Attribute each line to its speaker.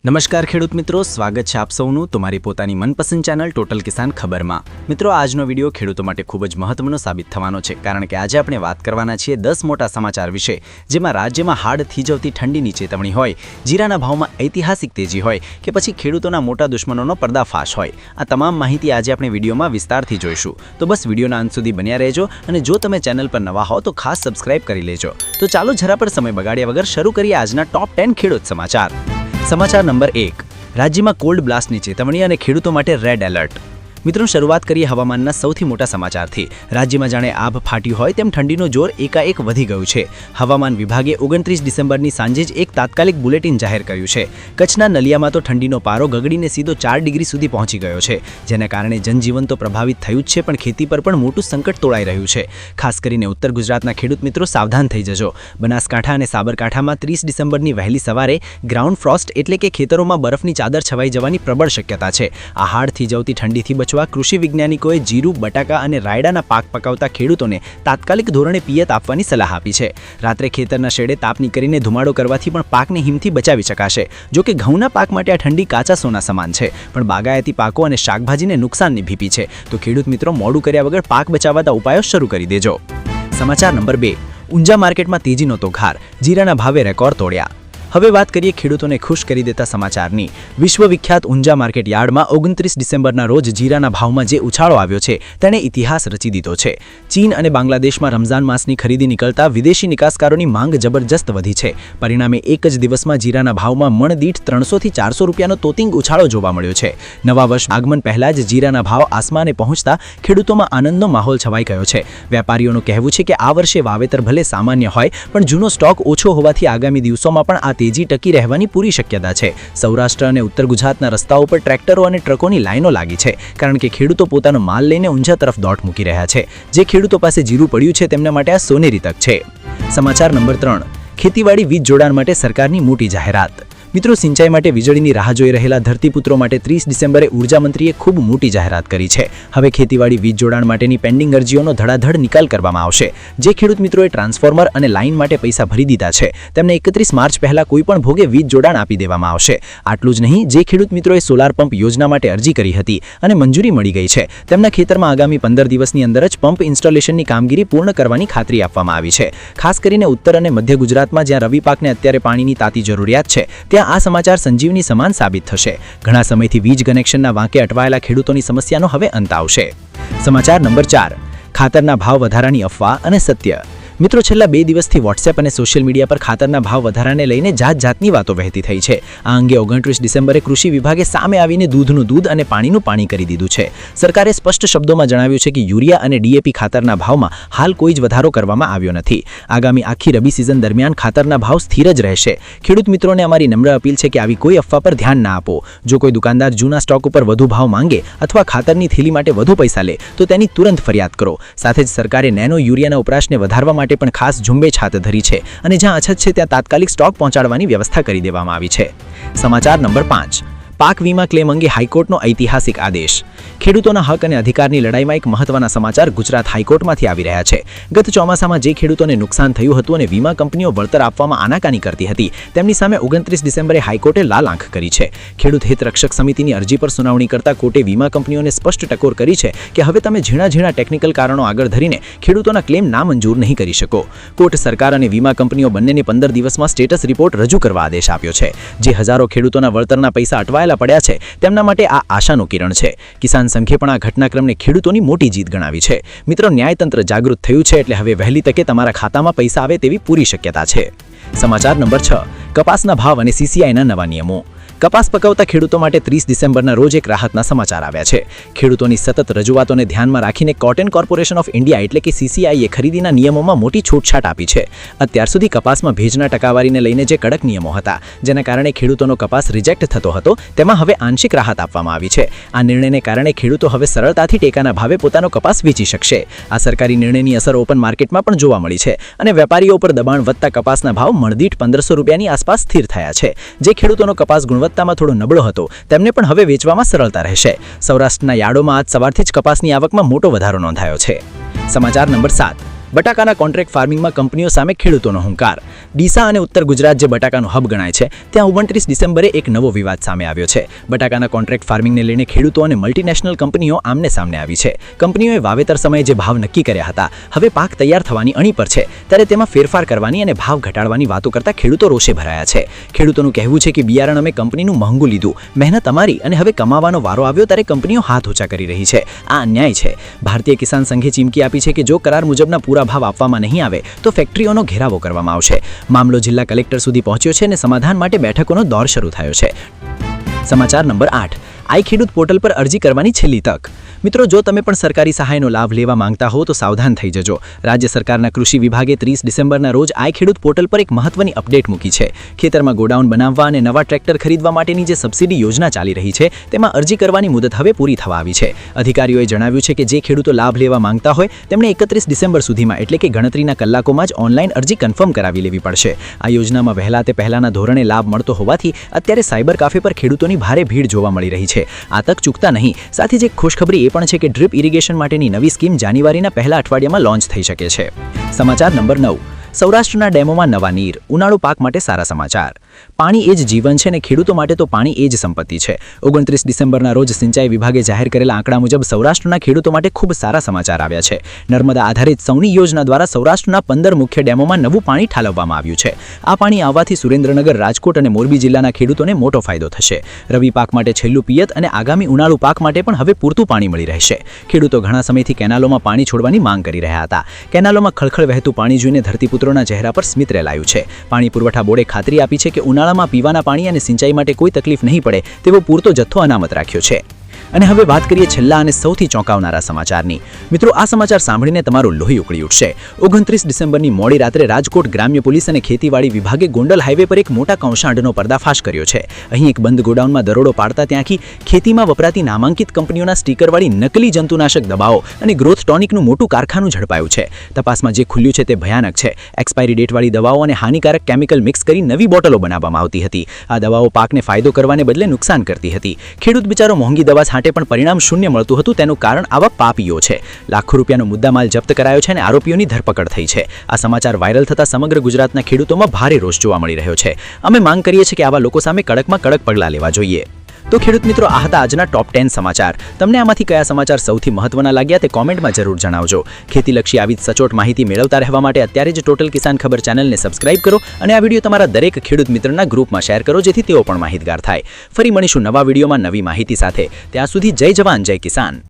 Speaker 1: નમસ્કાર ખેડૂત મિત્રો, સ્વાગત છે આપ સૌનું તમારી પોતાની મનપસંદ ચેનલ ટોટલ કિસાન ખબરમાં। મિત્રો, આજનો વિડીયો ખેડૂતો માટે ખૂબ જ મહત્વનો સાબિત થવાનો છે, કારણ કે આજે આપણે વાત કરવાના છીએ 10 મોટા સમાચાર વિશે, જેમાં રાજ્યમાં હાડ થીજવતી ઠંડીની ચેતવણી હોય, જીરાના ભાવમાં ઐતિહાસિક તેજી હોય કે પછી ખેડૂતોના મોટા દુશ્મનોનો પર્દાફાશ હોય। આ તમામ માહિતી આજે આપણે વિડીયોમાં વિસ્તારથી જોઈશું, તો બસ વિડીયોના અંત સુધી બન્યા રહેજો અને જો તમે ચેનલ પર નવા હો તો ખાસ સબસ્ક્રાઇબ કરી લેજો। તો ચાલો જરા પર સમય બગાડ્યા વગર શરૂ કરીએ આજના ટોપ 10 ખેડૂત સમાચાર। સમાચાર નંબર 1, રાજ્યમાં કોલ્ડ બ્લાસ્ટની ચેતવણી અને ખેડૂતો માટે રેડ એલર્ટ। મિત્રો, શરૂઆત કરીએ હવામાનના સૌથી મોટા સમાચારથી। રાજ્યમાં જાણે આભ ફાટ્યું હોય તેમ ઠંડીનો જોર એકાએક વધી ગયું છે। હવામાન વિભાગે 29 ડિસેમ્બરની સાંજે જ એક તાત્કાલિક બુલેટિન જાહેર કર્યું છે। કચ્છના નલિયામાં તો ઠંડીનો પારો ગગડીને સીધો 4 ડિગ્રી સુધી પહોંચી ગયો છે, જેના કારણે જનજીવન તો પ્રભાવિત થયું જ છે, પણ ખેતી પર પણ મોટું સંકટ તોળાઈ રહ્યું છે। ખાસ કરીને ઉત્તર ગુજરાતના ખેડૂત મિત્રો સાવધાન થઈ જજો। બનાસકાંઠા અને સાબરકાંઠામાં 30 ડિસેમ્બરની વહેલી સવારે ગ્રાઉન્ડ ફ્રોસ્ટ એટલે કે ખેતરોમાં બરફની ચાદર છવાઈ જવાની પ્રબળ શક્યતા છે। આ હાડ થીજવતી ઠંડીથી કૃષિ વૈજ્ઞાનિકોએ જીરું, બટાકા અને રાયડાના પાક પકાવતા ખેડૂતોને તાત્કાલિક ધોરણે પિયત આપવાની સલાહ આપી છે। રાત્રે ખેતરના શેડે તાપની કરીને ધુમાડો કરવાથી પણ પાકને હિમથી બચાવી શકાશે। જો કે ઘઉંના પાક માટે આ ઠંડી કાચા સોના સમાન છે, પણ બાગાયતી પાકો અને શાકભાજીને નુકસાનની ભીતિ છે, તો ખેડૂત મિત્રો મોડું કર્યા વગર પાક બચાવવાના ઉપાયો શરૂ કરી દેજો। સમાચાર નંબર 2, ઊંઝા માર્કેટમાં તેજીનો તોખાર, જીરાના ભાવે રેકોર્ડ તોડ્યા। હવે વાત કરીએ ખેડૂતોને ખુશ કરી દેતા સમાચારની। વિશ્વવિખ્યાત ઊંઝા માર્કેટ યાર્ડમાં 29 ડિસેમ્બરના રોજ જીરાના ભાવમાં જે ઉછાળો આવ્યો છે તેણે ઇતિહાસ રચી દીધો છે। ચીન અને બાંગ્લાદેશમાં રમઝાન માસની ખરીદી નીકળતા વિદેશી નિકાસકારોની માંગ જબરજસ્ત વધી છે। પરિણામે એક જ દિવસમાં જીરાના ભાવમાં મણ દીઠ 300 થી 400 રૂપિયાનો તોતિંગ ઉછાળો જોવા મળ્યો છે। નવા વર્ષ આગમન પહેલા જ જીરાના ભાવ આસમાને પહોંચતા ખેડૂતોમાં આનંદનો માહોલ છવાઈ ગયો છે। વેપારીઓનું કહેવું છે કે આ વર્ષે વાવેતર ભલે સામાન્ય હોય, પણ જૂનો સ્ટોક ઓછો હોવાથી આગામી દિવસોમાં પણ આ તેજી ટકી રહેવાની પૂરી શક્યતા છે। સૌરાષ્ટ્ર અને ઉત્તર ગુજરાતના રસ્તાઓ પર ટ્રેક્ટરો અને ટ્રકોની લાઈનો લાગી છે, કારણ કે ખેડૂતો પોતાનો માલ લઈને ઊંઝા તરફ દોટ મૂકી રહ્યા છે। જે ખેડૂતો પાસે જીરું પડ્યું છે તેમના માટે આ સોનેરી તક છે। સમાચાર નંબર 3, ખેતીવાડી વીજ જોડાણ માટે સરકારની મોટી જાહેરાત। મિત્રો, સિંચાઈ માટે વીજળીની રાહ જોઈ રહેલા ધરતીપુત્રો માટે 30 ડિસેમ્બરે ઉર્જા મંત્રીએ ખૂબ મોટી જાહેરાત કરી છે। હવે ખેતીવાડી વીજ જોડાણ માટેની પેન્ડિંગ અરજીઓનો ધડાધડ નિકાલ કરવામાં આવશે। જે ખેડૂત મિત્રોએ ટ્રાન્સફોર્મર અને લાઇન માટે પૈસા ભરી દીધા છે તેમને 31 માર્ચ પહેલા કોઈપણ ભોગે વીજ જોડાણ આપી દેવામાં આવશે। આટલું જ નહીં, જે ખેડૂત મિત્રોએ સોલાર પંપ યોજના માટે અરજી કરી હતી અને મંજૂરી મળી ગઈ છે તેમના ખેતરમાં આગામી 15 દિવસની અંદર જ પંપ ઇન્સ્ટોલેશનની કામગીરી પૂર્ણ કરવાની ખાતરી આપવામાં આવી છે। ખાસ કરીને ઉત્તર અને મધ્ય ગુજરાતમાં જ્યાં રવિ પાકને અત્યારે પાણીની તાતી જરૂરિયાત છે ત્યાં આ સમાચાર સંજીવની સમાન સાબિત થશે। ઘણા સમયથી વીજ કનેક્શનના વાંકે અટવાયેલા ખેડૂતોની સમસ્યાનો હવે અંત આવશે। સમાચાર નંબર 4, ખાતરના ભાવ વધારાની અફવા અને સત્ય। મિત્રો, છેલ્લા 2 દિવસથી વોટ્સએપ અને સોશિયલ મીડિયા પર ખાતરના ભાવ વધારાને લઈને જાતજાતની વાતો વહેતી થઈ છે। આ અંગે 29 ડિસેમ્બરે કૃષિ વિભાગે સામે આવીને દૂધનું દૂધ અને પાણીનું પાણી કરી દીધું છે। સરકારે સ્પષ્ટ શબ્દોમાં જણાવ્યું છે કે યુરિયા અને ડીએપી ખાતરના ભાવમાં હાલ કોઈ જ વધારો કરવામાં આવ્યો નથી। આગામી આખી રબી સિઝન દરમિયાન ખાતરના ભાવ સ્થિર જ રહેશે। ખેડૂત મિત્રોને અમારી નમ્ર અપીલ છે કે આવી કોઈ અફવા પર ધ્યાન ના આપો। જો કોઈ દુકાનદાર જૂના સ્ટોક ઉપર વધુ ભાવ માંગે અથવા ખાતરની થેલી માટે વધુ પૈસા લે તો તેની તુરંત ફરિયાદ કરો। સાથે જ સરકારે નેનો યુરિયાના વપરાશને વધારવા માટે પણ ખાસ ઝુંબેશ હાથ ધરી છે અને જ્યાં અછત છે ત્યાં તાત્કાલિક સ્ટોક પહોંચાડવાની વ્યવસ્થા કરી દેવામાં આવી છે। સમાચાર નંબર 5, પાક વીમા ક્લેમ અંગે હાઈકોર્ટનો ઐતિહાસિક આદેશ। ખેડૂતોના હક અને અધિકારની લડાઈમાં એક મહત્વના સમાચાર ગુજરાત હાઈકોર્ટમાંથી આવી રહ્યા છે। ગત ચોમાસામાં જે ખેડૂતોને નુકસાન થયું હતું અને વીમા કંપનીઓ વળતર આપવામાં આનાકાની કરતી હતી તેમની સામે 29 ડિસેમ્બરે હાઈકોર્ટે લાલ આંખ કરી છે। ખેડૂત હિત રક્ષક સમિતિની અરજી પર સુનાવણી કરતા કોર્ટે વીમા કંપનીઓને સ્પષ્ટ ટકોર કરી છે કે હવે તમે ઝીણા ટેકનિકલ કારણો આગળ ધરીને ખેડૂતોના ક્લેમ નામંજૂર નહીં કરી શકો। કોર્ટ સરકાર અને વીમા કંપનીઓ બંનેને 15 દિવસમાં સ્ટેટસ રિપોર્ટ રજૂ કરવા આદેશ આપ્યો છે। જે હજારો ખેડૂતોના વળતરના પૈસા અટવાયેલા પડ્યા છે તેમના માટે આ આશાનું કિરણ છે। કિસાન સંઘે પણ આ ઘટનાક્રમને ખેડૂતોની મોટી જીત ગણાવી છે। મિત્રો, ન્યાયતંત્ર જાગૃત થયું છે એટલે હવે વહેલી તકે તમારા ખાતામાં પૈસા આવે તેવી પૂરી શક્યતા છે। સમાચાર નંબર 6, કપાસના ભાવ અને સીસીઆઈના નવા નિયમો। કપાસ પકવતા ખેડૂતો માટે 30 ડિસેમ્બરના રોજ એક રાહતના સમાચાર આવ્યા છે। ખેડૂતોની સતત રજૂઆતોને ધ્યાનમાં રાખીને કોટન કોર્પોરેશન ઓફ ઇન્ડિયા એટલે કે સીસીઆઈએ ખરીદીના નિયમોમાં મોટી છૂટછાટ આપી છે। અત્યાર સુધી કપાસમાં ભેજના ટકાવારીને લઈને જે કડક નિયમો હતા જેના કારણે ખેડૂતોનો કપાસ રિજેક્ટ થતો હતો તેમાં હવે આંશિક રાહત આપવામાં આવી છે। આ નિર્ણયને કારણે ખેડૂતો હવે સરળતાથી ટેકાના ભાવે પોતાનો કપાસ વેચી શકશે। આ સરકારી નિર્ણયની અસર ઓપન માર્કેટમાં પણ જોવા મળી છે અને વેપારીઓ પર દબાણ વધતા કપાસના ભાવ મણદીઠ 1500 રૂપિયાની આસપાસ સ્થિર થયા છે। જે ખેડૂતોનો કપાસ ગુણવત્તામાં થોડો નબળો હતો તેમને પણ હવે વેચવામાં સરળતા રહેશે। સૌરાષ્ટ્રના યાર્ડોમાં આજ સવારથી જ કપાસની આવકમાં મોટો વધારો નોંધાયો છે। સમાચાર નંબર 7, બટાકાના કોન્ટ્રાક્ટ ફાર્મિંગમાં કંપનીઓ સામે ખેડૂતોનો હુંકાર. ડીસા અને ઉત્તર ગુજરાત જે બટાકાનું હબ ગણાય છે ત્યાં 29 ડિસેમ્બરે એક નવો વિવાદ સામે આવ્યો છે. બટાકાના કોન્ટ્રાક્ટ ફાર્મિંગને લઈને ખેડૂતો અને મલ્ટીનેશનલ કંપનીઓ આમને સામને આવી છે. કંપનીઓએ વાવેતર સમયે જે ભાવ નક્કી કર્યા હતા હવે પાક તૈયાર થવાની અણી પર છે ત્યારે તેમાં ફેરફાર કરવાની અને ભાવ ઘટાડવાની વાતો કરતા ખેડૂતો રોષે ભરાયા છે. ખેડૂતોનું કહેવું છે કે બિયારણ અમે કંપનીનું મહેંગું લીધું, મહેનત અમારી, અને હવે કમાવાનો વારો આવ્યો ત્યારે કંપનીઓ હાથ ઊંચા કરી રહી છે. આ અન્યાય છે. ભારતીય કિસાન સંઘે ચીમકી આપી છે કે જો કરાર મુજબના પૂરા ભાવ આપવામાં નહીં આવે તો ફેક્ટરીઓનો ઘેરાવો કરવામાં આવશે. મામલો જિલ્લા કલેક્ટર સુધી પહોંચ્યો છે અને સમાધાન માટે બેઠકોનો દોર શરૂ થયો છે. સમાચાર નંબર 8. આઈ ખેડૂત પોર્ટલ પર અરજી કરવાની છેલ્લી તક. મિત્રો, જો તમે પણ સરકારી સહાયનો લાભ લેવા માંગતા હો તો સાવધાન થઈ જજો. રાજ્ય સરકારના કૃષિ વિભાગે 30 ડિસેમ્બરના રોજ આઈ ખેડૂત પોર્ટલ પર એક મહત્વની અપડેટ મૂકી છે. ખેતરમાં ગોડાઉન બનાવવા અને નવા ટ્રેક્ટર ખરીદવા માટેની જે સબસિડી યોજના ચાલી રહી છે તેમાં અરજી કરવાની મુદત હવે પૂરી થવા આવી છે. અધિકારીઓએ જણાવ્યું છે કે જે ખેડૂતો લાભ લેવા માંગતા હોય તેમણે 31 ડિસેમ્બર સુધીમાં એટલે કે ગણતરીના કલાકોમાં જ ઓનલાઈન અરજી કન્ફર્મ કરાવી લેવી પડશે. આ યોજનામાં વહેલા તે પહેલાના ધોરણે લાભ મળતો હોવાથી અત્યારે સાયબર કાફે પર ખેડૂતોની ભારે ભીડ જોવા મળી રહી છે. આ તક ચૂકતા નહીં. સાથે જ એક ખુશખબરી એ પણ છે કે ડ્રીપ ઇરિગેશન માટેની નવી સ્કીમ જાન્યુઆરીના પહેલા અઠવાડિયામાં લોન્ચ થઈ શકે છે. સમાચાર નંબર 9. સૌરાષ્ટ્રના ડેમોમાં નવા નીર. ઉનાળુ પાક માટે સારા સમાચાર. પાણી એ જ જીવન છે અને ખેડૂતો માટે તો પાણી એ જ સંપત્તિ છે. 29 ડિસેમ્બરના રોજ સિંચાઈ વિભાગે જાહેર કરેલા આંકડા મુજબ સૌરાષ્ટ્રના ખેડૂતો માટે ખૂબ સારા સમાચાર આવ્યા છે. નર્મદા આધારિત સૌની યોજના દ્વારા સૌરાષ્ટ્રના 15 મુખ્ય ડેમોમાં નવું પાણી ઠાલવવામાં આવ્યું છે. આ પાણી આવવાથી સુરેન્દ્રનગર, રાજકોટ અને મોરબી જિલ્લાના ખેડૂતોને મોટો ફાયદો થશે. રવિ પાક માટે છેલ્લું પિયત અને આગામી ઉનાળુ પાક માટે પણ હવે પૂરતું પાણી મળી રહેશે. ખેડૂતો ઘણા સમયથી કેનાલોમાં પાણી છોડવાની માંગ કરી રહ્યા હતા. કેનાલોમાં ખળખળ વહેતું પાણી જોઈને ધરતીપુત્રોના ચહેરા પર સ્મિત રેલાયું છે. પાણી પુરવઠા બોર્ડે ખાતરી આપી છે કે ઉનાળામાં પીવાના પાણી અને સિંચાઈ માટે કોઈ તકલીફ નહીં પડે તેવો પૂરતો જથ્થો અનામત રાખ્યો છે. અને હવે વાત કરીએ છેલ્લા અને સૌથી ચોંકાવનારા સમાચારની. મિત્રો, આ સમાચાર સાંભળીને તમારું લોહી ઉકળી ઉઠશે. 29 ડિસેમ્બરની મોડી રાત્રે રાજકોટ ગ્રામ્ય પોલીસ અને ખેતીવાડી વિભાગે ગોંડલ હાઈવે પર એક મોટા કૌભાંડનો પર્દાફાશ કર્યો છે. અહીં એક બંધ ગોડાઉનમાં દરોડો પાડતા ત્યાંથી ખેતીમાં વપરાતી નામાંકિત કંપનીઓના સ્ટીકરવાળી નકલી જંતુનાશક દવાઓ અને ગ્રોથ ટોનિકનું મોટું કારખાનું ઝડપાયું છે. તપાસમાં જે ખુલ્યું છે તે ભયાનક છે. એક્સપાયરી ડેટવાળી દવાઓ અને હાનિકારક કેમિકલ મિક્સ કરી નવી બોટલો બનાવવામાં આવતી હતી. આ દવાઓ પાકને ફાયદો કરવાને બદલે નુકસાન કરતી હતી. ખેડૂત બિચારો મોંઘી દવા પણ પરિણામ શૂન્ય મળતું હતું. તેનું કારણ આવા પાપીઓ છે. લાખો રૂપિયાનો મુદ્દામાલ જપ્ત કરાયો છે અને આરોપીઓની ધરપકડ થઈ છે. આ સમાચાર વાયરલ થતા સમગ્ર ગુજરાતના ખેડૂતોમાં ભારે રોષ જોવા મળી રહ્યો છે. અમે માંગ કરીએ છીએ કે આવા લોકો સામે કડકમાં કડક પગલાં લેવા જોઈએ. તો ખેડૂત મિત્રો, આ હતા આજના ટોપ 10 સમાચાર. તમને આમાંથી કયા સમાચાર સૌથી મહત્વના લાગ્યા તે કોમેન્ટમાં જરૂર જણાવજો. ખેતીલક્ષી આવી જ સચોટ માહિતી મેળવતા રહેવા માટે અત્યારે જ ટોટલ કિસાન ખબર ચેનલને સબસ્ક્રાઇબ કરો અને આ વિડીયો તમારા દરેક ખેડૂત મિત્રના ગ્રુપમાં શેર કરો જેથી તેઓ પણ માહિતગાર થાય. ફરી મળીશું નવા વિડીયોમાં નવી માહિતી સાથે. ત્યાં સુધી જય જવાન, જય કિસાન.